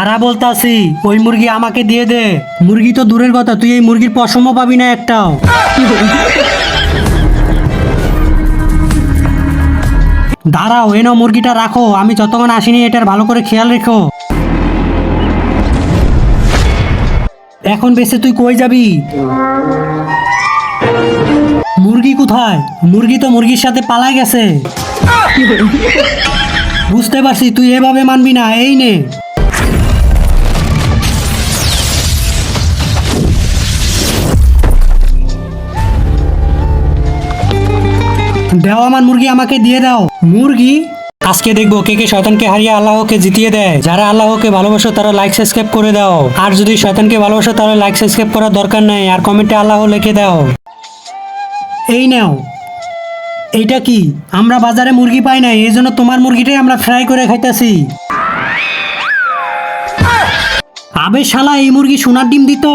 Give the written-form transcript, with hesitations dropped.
দাঁড়া বলতাছি, ওই মুরগি আমাকে দিয়ে দে। মুরগি তো দূরের কথা, তুই এই মুরগির পশমও পাবি না একটাও। দাঁড়াও, এনো মুরগিটা রাখো, আমি যতক্ষণ আসিনি এটার ভালো করে খেয়াল রেখো। এখন বেশি তুই কই যাবি? মুরগি কোথায়? মুরগি তো মুরগির সাথে পালাই গেছে। বুঝতে পারছি, তুই এভাবে মানবি না, এই নে। দাও আমার মুরগি, আমাকে দিয়ে দাও। মুরগি? আজকে দেখবো কে কে শয়তানকে হারিয়ে আল্লাহকে জিতিয়ে দেয়। যারা আল্লাহকে ভালোবাসো তারা লাইক সাবস্ক্রাইব করে দাও, আর যদি শয়তানকে ভালোবাসো তাহলে লাইক সাবস্ক্রাইব করার দরকার নেই, আর কমেন্টে আল্লাহ লিখে দাও। এই নাও। এইটা কি? আমরা বাজারে মুরগি পাই না, এই জন্য তোমার মুরগিটাই আমরা ফ্রাই করে খাইতেছি। আবে শালা, এই মুরগি সোনার ডিম দিত।